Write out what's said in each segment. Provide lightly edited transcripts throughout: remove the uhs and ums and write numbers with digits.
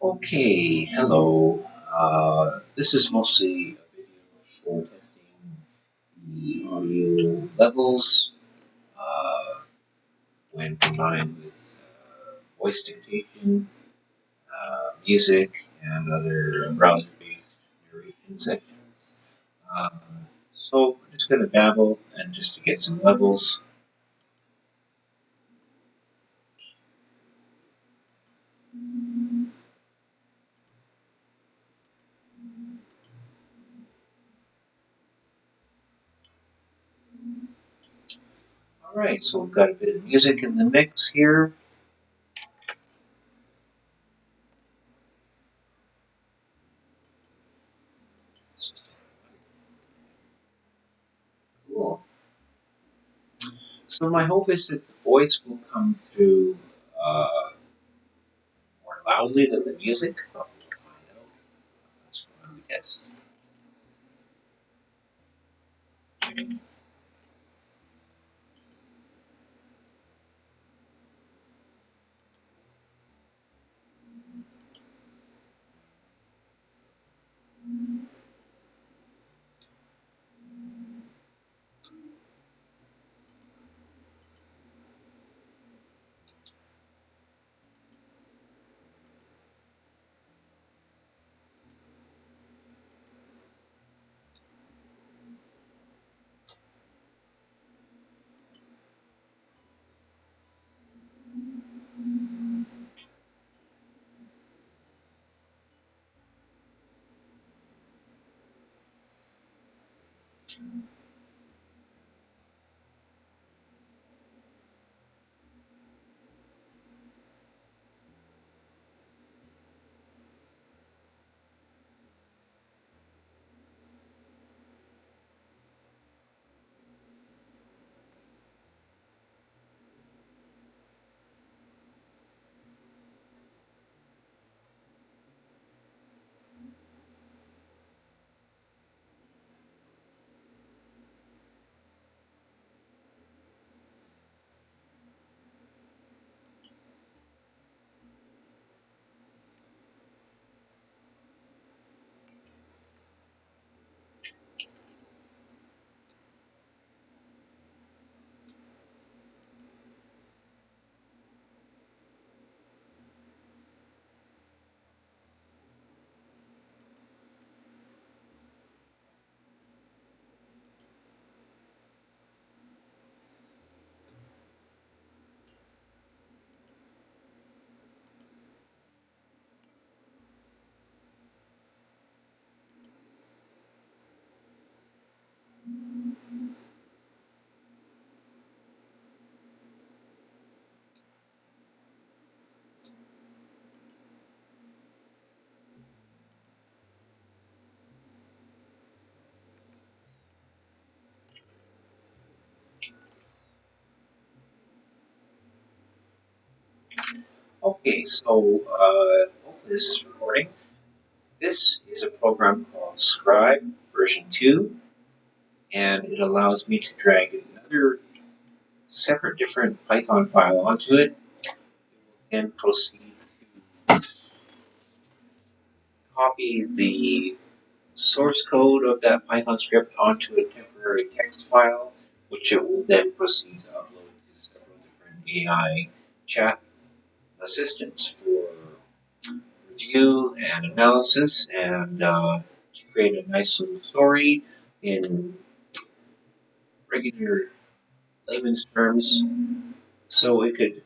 Okay, hello. This is mostly a video for testing the audio levels uh, when combined with voice dictation, music, and other browser-based narration sections. Uh, so we're just going to babble and just to get some levels. All right, so we've got a bit of music in the mix here. Cool. So my hope is that the voice will come through more loudly than the music. But we'll find out. That's what I would guess. Okay, so hopefully this is recording. This is a program called Scribe version 2, and it allows me to drag another separate different Python file onto it and proceed to copy the source code of that Python script onto a temporary text file, which it will then proceed to upload to several different AI chat assistants for review and analysis and to create a nice little story in regular layman's terms so it could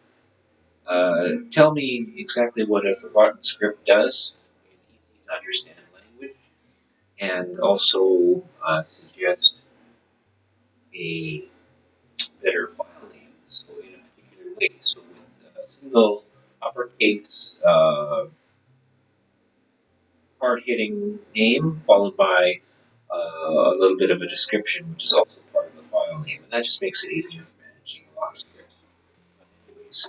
tell me exactly what a forgotten script does in easy to understand language and also suggest a better file name, so in a particular way. So with a single uppercase hard-hitting name followed by a little bit of a description, which is also part of the file name, and that just makes it easier for managing a lot of scripts. But anyways,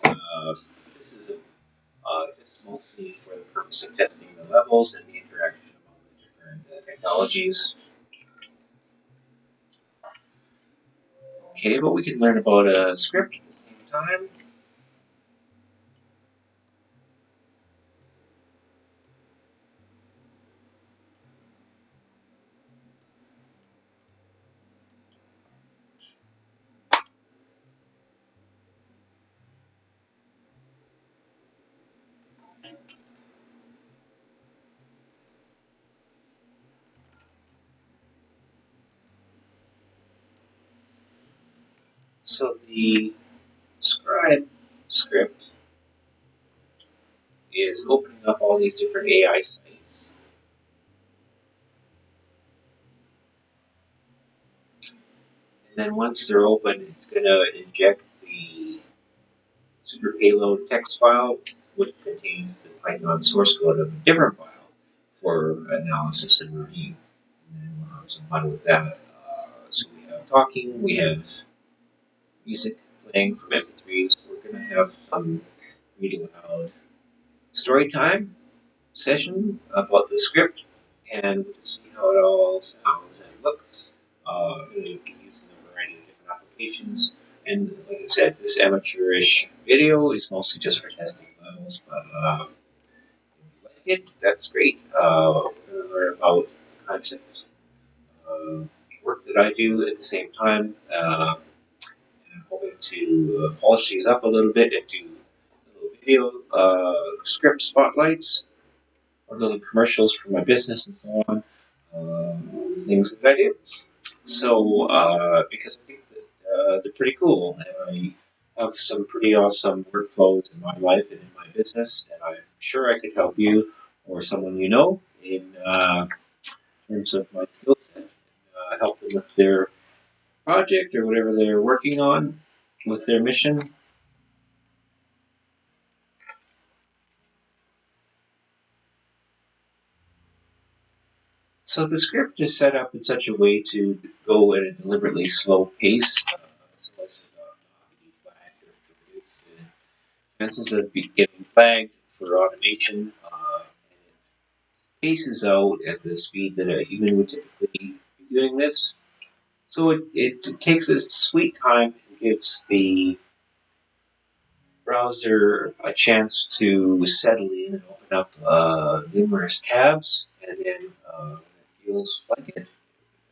this is just mostly for the purpose of testing the levels and the interaction among the different technologies. Okay, but we can learn about a script at the same time. So the scribe script is opening up all these different AI sites. And then once they're open, it's going to inject the super payload text file, which contains the Python source code of a different file for analysis and review. And then we'll have some fun with that. So we have talking, we have music playing from MP3s. We're going to have some reading aloud story time session about the script and see how it all sounds and looks. You can use in a variety of different applications. And like I said, this amateurish video is mostly just for testing levels, but if you like it, that's great. We're going to learn about the kinds of uh, work that I do at the same time. And I'm hoping to polish these up a little bit and do little video script spotlights or little commercials for my business and so on. Things that I do. So, because I think that they're pretty cool, and I have some pretty awesome workflows in my life and in my business, and I'm sure I could help you or someone you know in terms of my skill set, and help them with their project or whatever they're working on with their mission. So the script is set up in such a way to go at a deliberately slow pace, so as to not be flagged or to reduce the chances of getting flagged for automation. And it paces out at the speed that a human would typically be doing this. So it takes this sweet time and gives the browser a chance to settle in and open up numerous tabs, and then when it feels like it,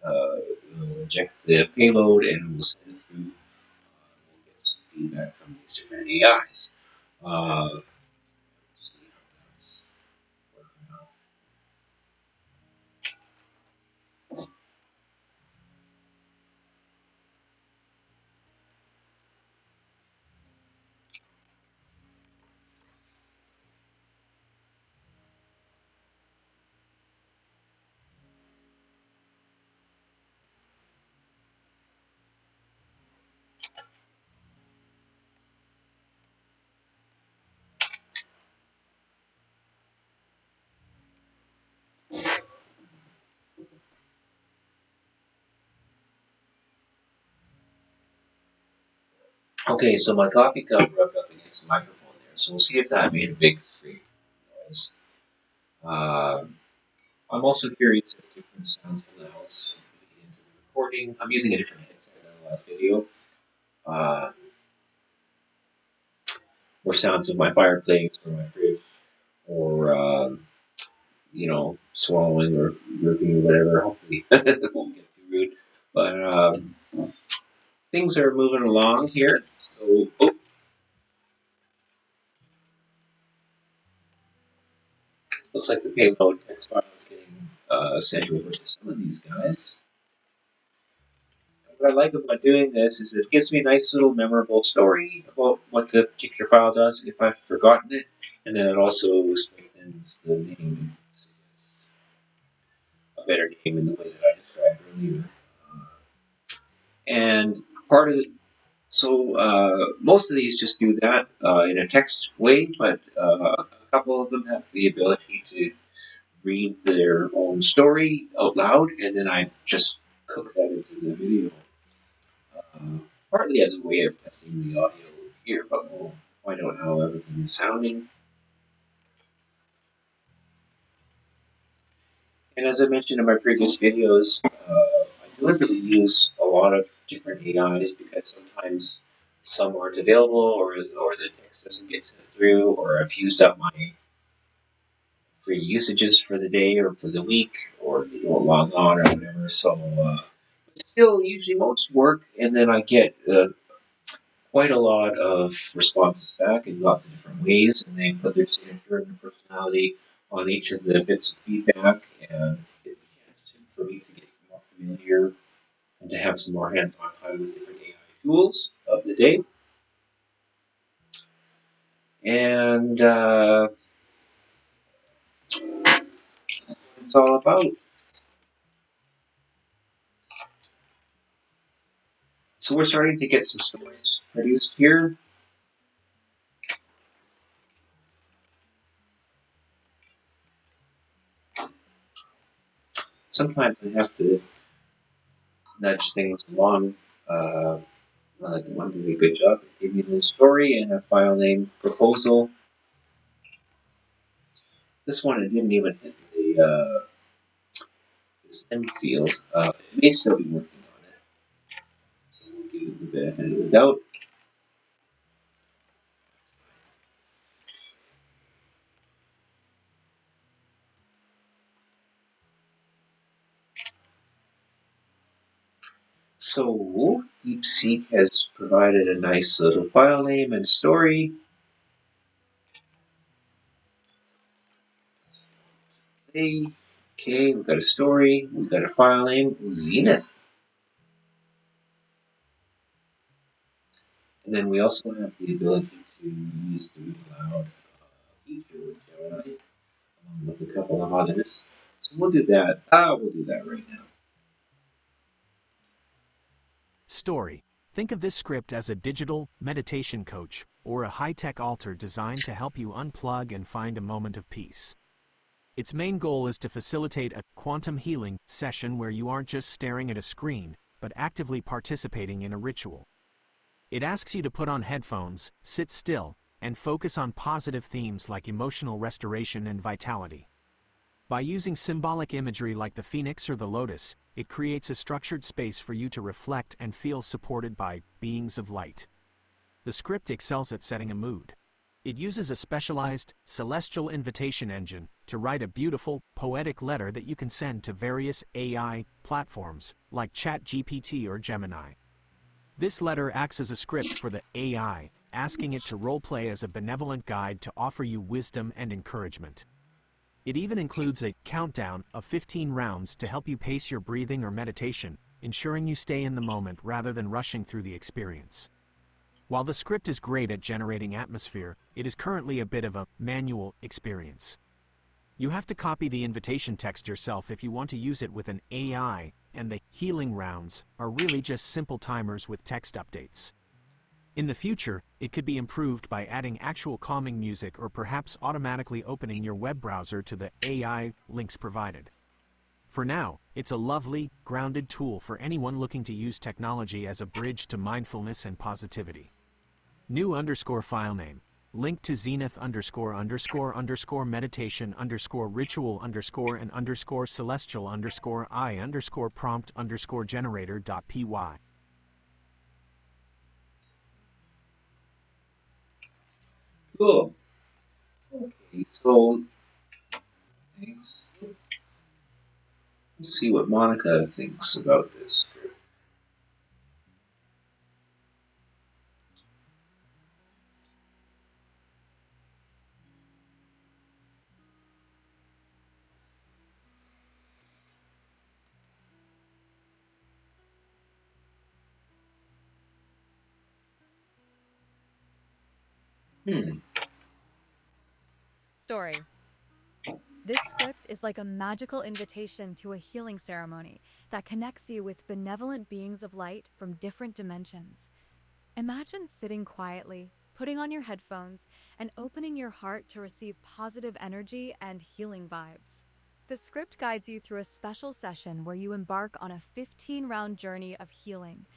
we'll inject the payload and we'll send it through. We'll get some feedback from these different AIs. See how that's working out. Okay, so my coffee cup rubbed up against the microphone there, so we'll see if that made a big scream noise. I'm also curious if different sounds in the house bleed into the recording. I'm using a different headset than the last video. Uh, or sounds of my fireplace or my fridge or, swallowing or burping or whatever. Hopefully it won't get too rude. But things are moving along here. So, looks like the payload text file is getting sent over to some of these guys. What I like about doing this is it gives me a nice little memorable story about what the particular file does if I've forgotten it, and then it also strengthens the name. It's a better name in the way that I described earlier. And part of it, so most of these just do that in a text way, but a couple of them have the ability to read their own story out loud, and then I just cook that into the video. Partly as a way of testing the audio here, but we'll find out how everything is sounding. And as I mentioned in my previous videos, I deliberately use a lot of different AIs because sometimes some aren't available, or the text doesn't get sent through, or I've used up my free usages for the day or for the week, or they don't log on or whatever. So still usually most work, and then I get quite a lot of responses back in lots of different ways, and they put their signature and their personality on each of the bits of feedback, and it's a chance for me to get more familiar and to have some more hands-on time with different AI tools of the day, and it's all about. So we're starting to get some stories produced here. Sometimes I have to nudge things along. Uh, well, one did a good job. Give me the story and a file name proposal. This one it didn't even hit the send field. It may still be working on it, so we'll give it the benefit of the doubt. So DeepSeek has provided a nice little file name and story. Hey, okay, we've got a story, we've got a file name, Zenith. And then we also have the ability to use the read aloud feature with Gemini, along with a couple of others. So we'll do that. We'll do that right now. Story. Think of this script as a digital meditation coach or a high-tech altar designed to help you unplug and find a moment of peace. Its main goal is to facilitate a quantum healing session where you aren't just staring at a screen, but actively participating in a ritual. It asks you to put on headphones, sit still, and focus on positive themes like emotional restoration and vitality. By using symbolic imagery like the phoenix or the lotus, it creates a structured space for you to reflect and feel supported by beings of light. The script excels at setting a mood. It uses a specialized, celestial invitation engine to write a beautiful, poetic letter that you can send to various AI platforms like ChatGPT or Gemini. This letter acts as a script for the AI, asking it to roleplay as a benevolent guide to offer you wisdom and encouragement. It even includes a countdown of 15 rounds to help you pace your breathing or meditation, ensuring you stay in the moment rather than rushing through the experience. While the script is great at generating atmosphere, it is currently a bit of a manual experience. You have to copy the invitation text yourself if you want to use it with an AI, and the healing rounds are really just simple timers with text updates. In the future, it could be improved by adding actual calming music or perhaps automatically opening your web browser to the AI links provided. For now, it's a lovely, grounded tool for anyone looking to use technology as a bridge to mindfulness and positivity. New underscore file name. Link to zenith underscore underscore underscore meditation underscore ritual underscore and underscore celestial underscore I underscore prompt underscore generator dot py. Cool. Okay, so thanks. Let's see what Monica thinks about this. Hmm. Story. This script is like a magical invitation to a healing ceremony that connects you with benevolent beings of light from different dimensions. Imagine sitting quietly, putting on your headphones, and opening your heart to receive positive energy and healing vibes. The script guides you through a special session where you embark on a 15-round journey of healing,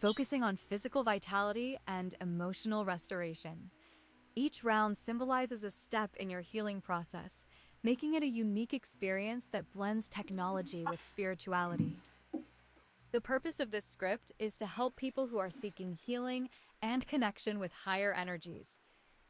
focusing on physical vitality and emotional restoration. Each round symbolizes a step in your healing process, making it a unique experience that blends technology with spirituality. The purpose of this script is to help people who are seeking healing and connection with higher energies.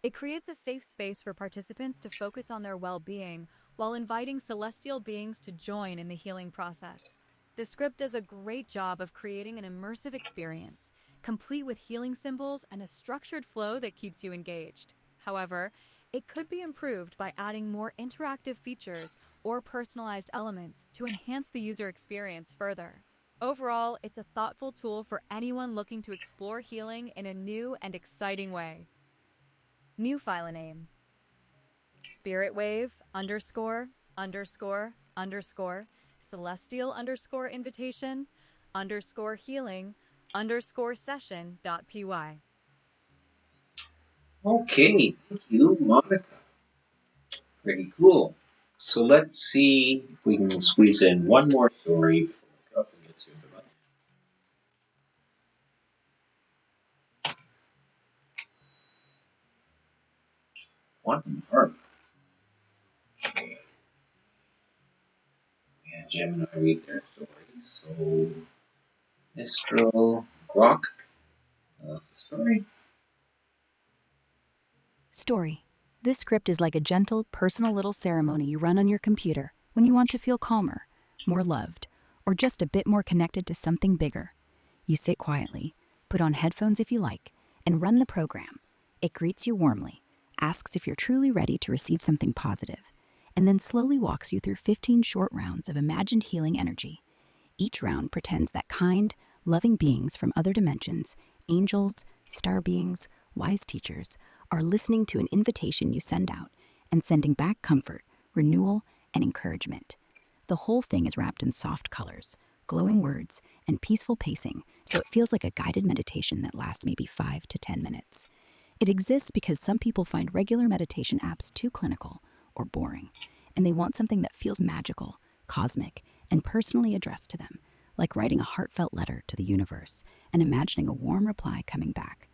It creates a safe space for participants to focus on their well-being while inviting celestial beings to join in the healing process. The script does a great job of creating an immersive experience, complete with healing symbols and a structured flow that keeps you engaged. However, it could be improved by adding more interactive features or personalized elements to enhance the user experience further. Overall, it's a thoughtful tool for anyone looking to explore healing in a new and exciting way. New file name: Spirit Wave ___ celestial invitation healing session.py. Okay, thank you, Monica. Pretty cool. So let's see if we can squeeze in one more story before my girlfriend gets here for lunch. Quantum harp. Okay, and Gemini read their stories. So, Mistral Grok. That's the story. Story. This script is like a gentle, personal little ceremony you run on your computer when you want to feel calmer, more loved, or just a bit more connected to something bigger. You sit quietly, put on headphones if you like, and run the program. It greets you warmly, asks if you're truly ready to receive something positive, and then slowly walks you through 15 short rounds of imagined healing energy. Each round pretends that kind, loving beings from other dimensions, angels, star beings, wise teachers, are listening to an invitation you send out and sending back comfort, renewal, and encouragement. The whole thing is wrapped in soft colors, glowing words, and peaceful pacing, so it feels like a guided meditation that lasts maybe 5 to 10 minutes. It exists because some people find regular meditation apps too clinical or boring, and they want something that feels magical, cosmic, and personally addressed to them, like writing a heartfelt letter to the universe and imagining a warm reply coming back.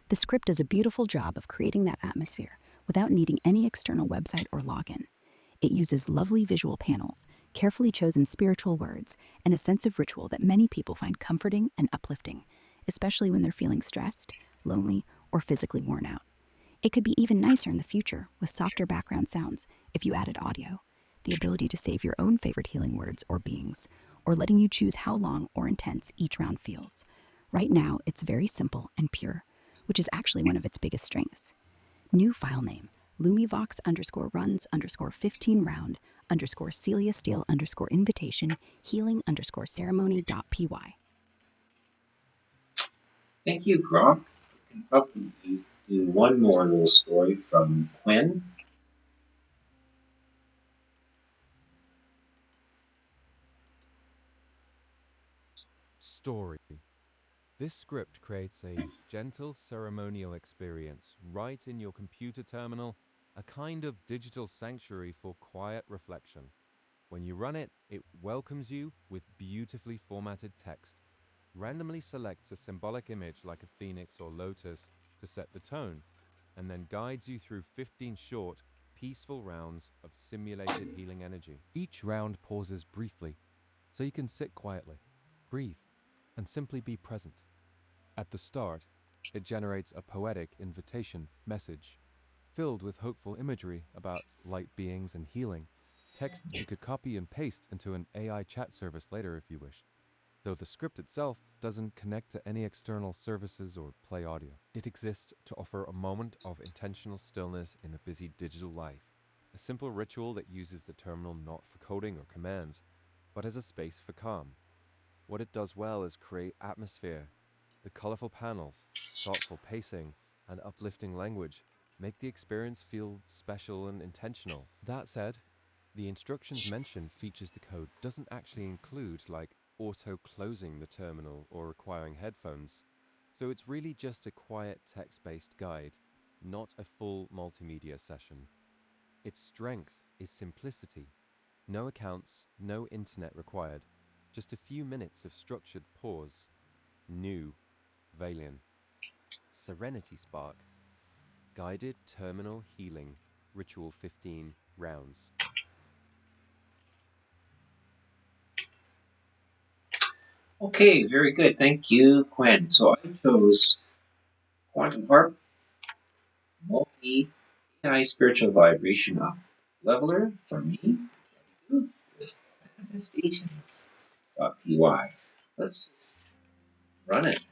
The script does a beautiful job of creating that atmosphere without needing any external website or login. It uses lovely visual panels, carefully chosen spiritual words, and a sense of ritual that many people find comforting and uplifting, especially when they're feeling stressed, lonely, or physically worn out. It could be even nicer in the future with softer background sounds if you added audio, the ability to save your own favorite healing words or beings, or letting you choose how long or intense each round feels. Right now, it's very simple and pure, which is actually one of its biggest strengths. New file name: Lumivox _runs 15 round Celia Steele invitation healing ceremony.py. Thank you, Grok. We can probably do one more little story from Quinn. Story. This script creates a gentle ceremonial experience right in your computer terminal, a kind of digital sanctuary for quiet reflection. When you run it, it welcomes you with beautifully formatted text, randomly selects a symbolic image like a phoenix or lotus to set the tone, and then guides you through 15 short, peaceful rounds of simulated healing energy. Each round pauses briefly, so you can sit quietly, breathe, and simply be present. At the start, it generates a poetic invitation message, filled with hopeful imagery about light beings and healing, text you could copy and paste into an AI chat service later if you wish, though the script itself doesn't connect to any external services or play audio. It exists to offer a moment of intentional stillness in a busy digital life, a simple ritual that uses the terminal not for coding or commands, but as a space for calm. What it does well is create atmosphere. The colorful panels, thoughtful pacing, and uplifting language make the experience feel special and intentional. That said, the instructions mentioned features the code doesn't actually include, like auto-closing the terminal or requiring headphones. So it's really just a quiet text-based guide, not a full multimedia session. Its strength is simplicity. No accounts, no internet required. Just a few minutes of structured pause. New Valian. Serenity Spark. Guided Terminal Healing. Ritual 15 rounds. Okay, very good. Thank you, Quinn. So I chose Quantum Harp Multi AI Spiritual Vibration Up Leveler for me with manifestations.py. Let's run it if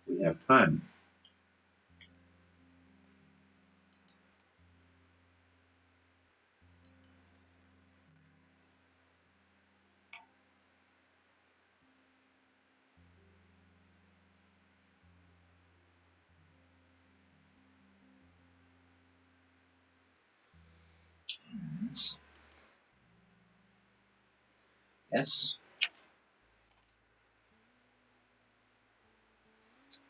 we have time. That's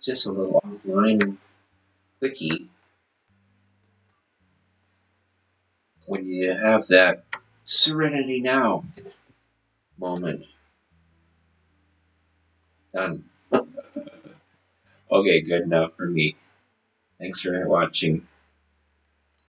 just a little online quickie. When you have that Serenity Now moment, done. Okay, good enough for me. Thanks for watching.